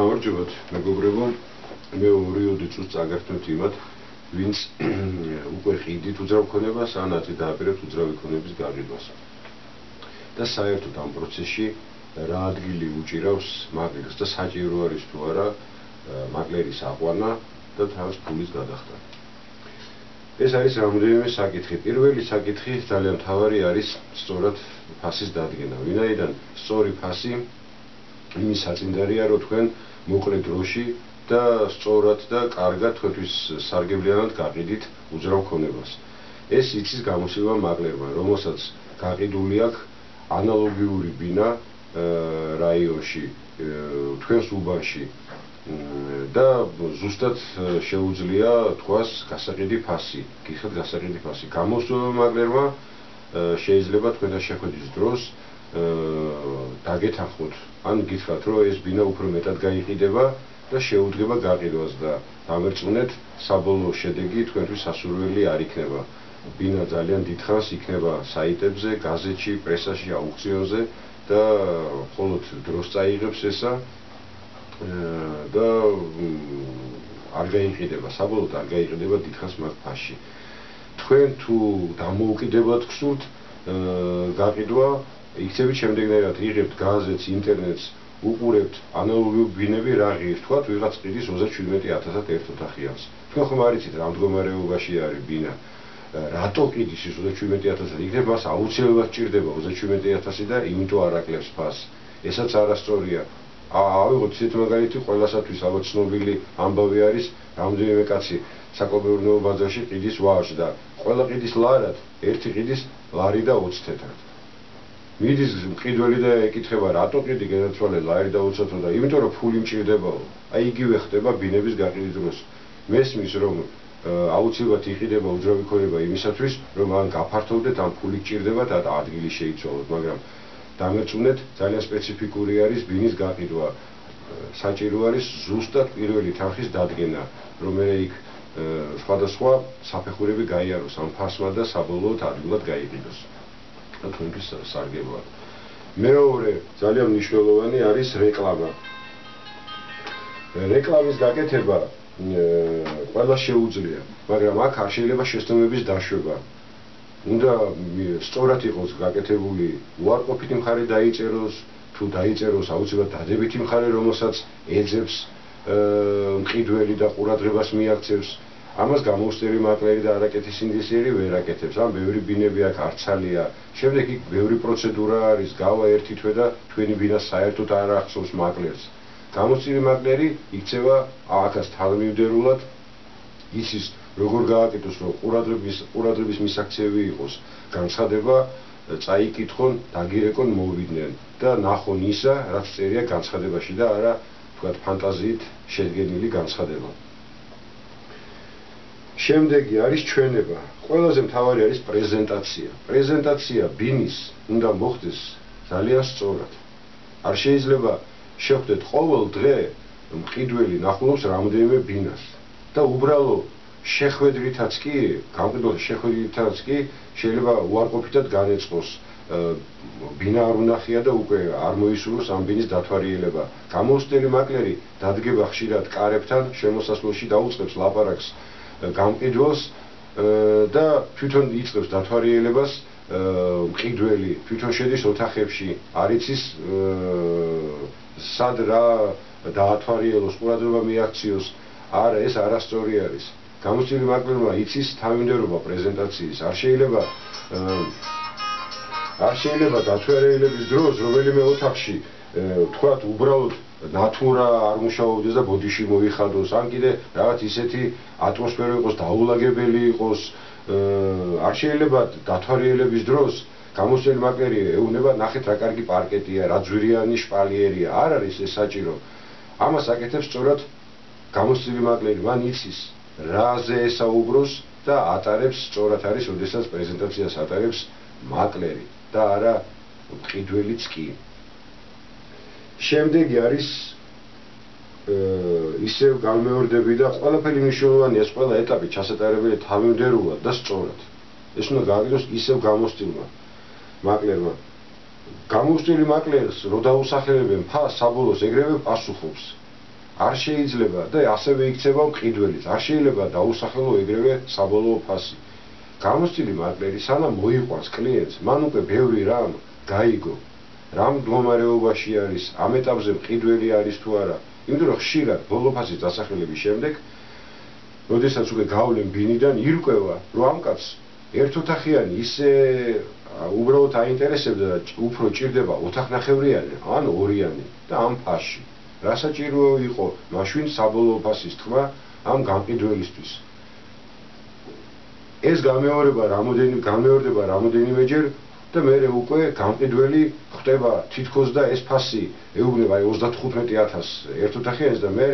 გამარჯობათ, მეგობრებო, მე 2 წუთს წაგერთმევთ იმათ, ვინც უკვე ყიდით უძრავ ქონებას, ან აწი დააპირებთ უძრავი ქონების გაყიდვას. და საერთოდ ამ პროცესში რა ადგილი უჭირავს მაკლერს და საჭირო არის თუ არა მაკლერის აყვანა და თავის ფულის გადახდა. ეს არის რამდენიმე საკითხი. პირველი საკითხი ძალიან მთავარი არის სწორად ფასის დადგენა. ვინაიდან სწორი ფასი იმის საწინდარია, რომ თქვენ მოკლე დროში და სწორად და კარგად თქვენთვის სარგებლიანად გაყიდით უძრავ ქონებას. ეს იცის გამოსილვა მაკლერმა, რომელსაც გაყიდული აქვს ანალოგიური ბინა რაიონში, თქვენს უბანში და ზუსტად შეუძლია თქვას გასაყიდი ფასი, გიხდით გასაყიდი ფასი. გამოსილვა მაკლერმა შეიძლება თქვენთან შეხვედრის დროს დაგეთანხმოთ, ან გითხრათ, რომ ეს ბინა უფრო მეტად გაიყიდება და შეუძლება გაყიდვას და დამერწმუნეთ, საბოლოო შედეგი თქვენთვის სასურველი არ იქნება. ბინა ძალიან დიდხანს იქნება საიტებზე, გაზეთში, პრესაში, აუქციონზე და მხოლოდ დროს წაიღებს ესა და არ გაიყიდება, საბოლოოდ არ გაიყიდება დიდხანს მაგ ფასში. თქვენ თუ დამოუკიდებლად გსურთ გაყიდვა, იქცებით შემდეგნაირად, იღებთ გაზეთს, ინტერნეტს, უყურებთ ანალოგიური ბინები რა ღირს, თქვათ ვიღაც ყიდის 37,000-ად ერთ ოთახიანს. თქვენ ხომ არ იცით რა მდგომარეობაში არის ბინა. რატო ყიდის ის 37,000-ად? იქნებ მას აუცილებლად ჭირდება 37,000 და იმიტომ არ აკლებს ფასს. ესაც არასწორია. ავიღოთ ისეთ მაგალითი, ყველასათვის ალბათ ცნობილი ამბავი არის, რამდენიმე კაცი საკოლმეურნეო ბაზარში ყიდის ვაჟს და ყველა ყიდის ლარად, ერთი ყიდის ლარი და 20 თეთრად. მიდის მყიდველი და ეკითხება, რატო ყიდი გადაცვალე ლარი და 20 თეთრად? იმიტომ რომ ფული მჭირდებაო. აი იგივე ხდება ბინების გაყიდვის დროს. მესმის რომ აუცილებლად იყიდება უძრავი ქონება იმისათვის, რომ ან გაფართოვდეთ, ან ფული გჭირდებათ, და ადგილი შეიცვალოთ, მაგრამ დამერწმუნეთ, ძალიან სპეციფიკური არის ბინის გაყიდვა. საჭირო არის ზუსტად პირველი თანხის დადგენა, რომ მე იქ სხვადასხვა საფეხურები გაიაროს ამ ფასმა და საბოლოოდ ადგილად გაიყიდოს. და თქვენთვის სარგებლად. მეორე ძალიან მნიშვნელოვანი არის რეკლამა. რეკლამის გაკეთება ყველა შეუძლია, მაგრამ აქ არ შეიძლება შეცდომების დაშვება. უნდა სწორად იყოს გაკეთებული უარყოფითი მხარე დაიწეროს, თუ დაიწეროს აუცილებლად დადებითი მხარე, რომელსაც ეძებს მყიდველი და ყურადღებას მიაქცევს. ამას გამოუსწერი მაკლერი და არაკეთის სინდისიერი ვერ აკეთებს. ამ ბევრი ბინები აქ არცალია. შემდეგ იქ ბევრი პროცედურა არის, გავა ერთი თვე და თქვენი ბინა საერთოდ არ ახსოვს მაკლერს. გამოსწირი მაკლერი იქცევა აქაც თავმივდერულად, იცის როგორ გააკეთოს, რომ ყურადღების მისაქცევი იყოს, განცხადება წაიკითხონ, დაგირეკონ, მოვიდნენ და ნახონ ისა, რაც წერია განცხადებაში და არა თქვათ ფანტაზიით შედგენილი განცხადება. შემდეგი არის ჩვენება. ყველაზე მთავარი არის პრეზენტაცია. პრეზენტაცია ბინის უნდა მოხდეს ძალიან სწორად. არ შეიძლება შეხვდეთ ყოველ დღე მყიდველი ნახულობს რამდენიმე ბინას და უბრალო შეხვედრითაც კი, გამყიდველის შეხვედრითაც კი შეიძლება უარყოფითად განეწყოს. ბინა არ უნახია და უკვე არ მოისურვოს ამ ბინის დათვალიერება. გამოუსწერი მაკლერი დადგება ხშირად კარებთან, შემოსასვლელში დაუწყებს ლაპარაკს გამყიდველს და თვითონ იწყებს დათვალიერებას. მყიდველი თვითონ შედის ოთახებში, არ იცის სად რა დაათვალიეროს, ყურადღება მიაქციოს. არა, ეს არასწორი არის. გამოსწირი მაკლერმა იცის თავმჯდომარეობა პრეზენტაციის. არ შეიძლება დათვალიერების დროს რომელიმე ოთახში თქვათ უბრალოდ ნატურა არ მუშაობდეს და ბოდიში მოიხადოს, ან კიდე რაღაც ისეთი ატმოსფერო იყოს, დაულაგებელი იყოს. არ შეიძლება დათვალიერების დროს გამოსწირი მაკლერი ეუბნება, ნახეთ რა კარგი პარკეტია, რა ძვირიანი შპალიერია. არ არის ეს საჭირო. ამას აკეთებს სწორად გამოსწირი მაკლერი, მან იცის რაზე ესაუბროს და ატარებს სწორად არის, ოდესაც პრეზენტაციას ატარებს მაკლერი და არა მყიდველიც კი. შემდეგი არის ისევ გამეორდები და ყველაფერი მნიშვნელოვანია, ეს ყველა ეტაპი ჩასატარებელი თავმჯდომარულად და სწორად. ეს უნდა გააკეთოს ისევ გამოსწილმა მაკლერმა. გამოსწილი მაკლერს რო დაუსახელებენ ფასს, საბოლოოს ეგრევე პასუხობს. არ შეიძლება და ასევე იქცევა მყიდველიც. არ შეიძლება დაუსახელო ეგრევე საბოლოო ფასი. გამოცდილი მაკლერი სანამ მოიყვანს კლიენტს, მან უკვე ბევრი რამ გაიგო. რამ მდგომარეობაში არის, ამ ეტაპზე მყიდველი არის თუ არა. იმიტომ რომ ხშირად ბოლო ფასის დასახელების შემდეგ, როდესაც უკვე გავლენ ბინიდან ირკვევა, რომ ამ კაცს ერთოთახიანი ისე უბრალოდ აინტერესებდა და უფრო ჭირდება ოთახნახევრიანი ან ორიანი და ამ ფასში. რა საჭირო იყო მაშინ საბოლოო ფასის თქვა ამ გამყიდველისთვის. ეს გამეორება რამოდენიმეჯერ და მე უკვე გამყიდველი ხდება თითქოს და ეს ფასი ეუბნება 35,000 ერთოთახიანს და მე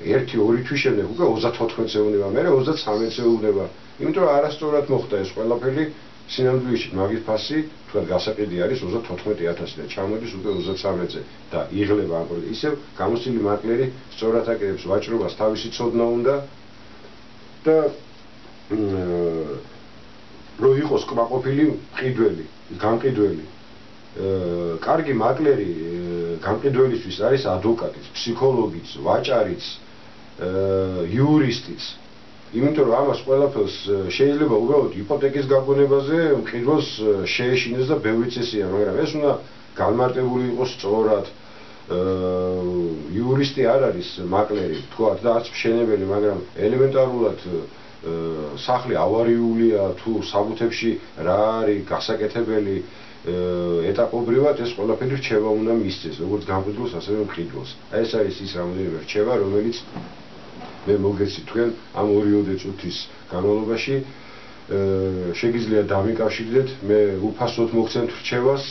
1-2 თვის შემდეგ უკვე 34-ს ეუბნება, მე 33-ს ეუბნება. იმიტომ რომ არასწორად მოხდა ეს ყველაფერი სინამდვილეში მაგის ფასი თქვა გასაყიდი არის 34,000 და ჩამოდის უკვე 33-ზე და იღლება ამ პროდუქტს. ისევ გამოცდილი მაკლერი სწორად აკეთებს ვაჭრობას თავისი ცოდნა უნდა და რო იყოს კმაყოფილი მყიდველი, გამყიდველი. კარგი მაკლერი გამყიდველისთვის არის ადვოკატიც, ფსიქოლოგიც, ვაჭარიც, იურისტიც. იმიტომ რომ ამას ყველაფერს შეიძლება უბრალოდ იპოთეკის გაგონებაზე მყიდველს შეეშინეს და ბევრი წესია, მაგრამ ეს უნდა განმარტებული იყოს სწორად. იურისტი არ არის მაკლერი, თქვათ და არც მშენებელი, მაგრამ ელემენტარულად სახლი ავარიულია თუ საბუთებში რა არის გასაკეთებელი ეტაპობრივად ეს ყველაფერი რჩევა უნდა მისცეს, როგორც გამყიდველს, ასევე მყიდველს. ეს არის ის რამოდენიმე რჩევა, რომელიც მე მოგეცით თქვენ ამ 2 წუთის განმავლობაში შეგიძლია დამიკავშირდეთ, მე უფასოდ მოგცემთ რჩევას,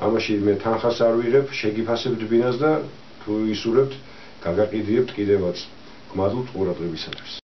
ამაში მე თანხას არ ვიღებ, შეგიფასებთ ბინას და თუ ისურვებთ, გაგაყიდიებთ კიდევაც. გმადლობთ ყურადღებისათვის.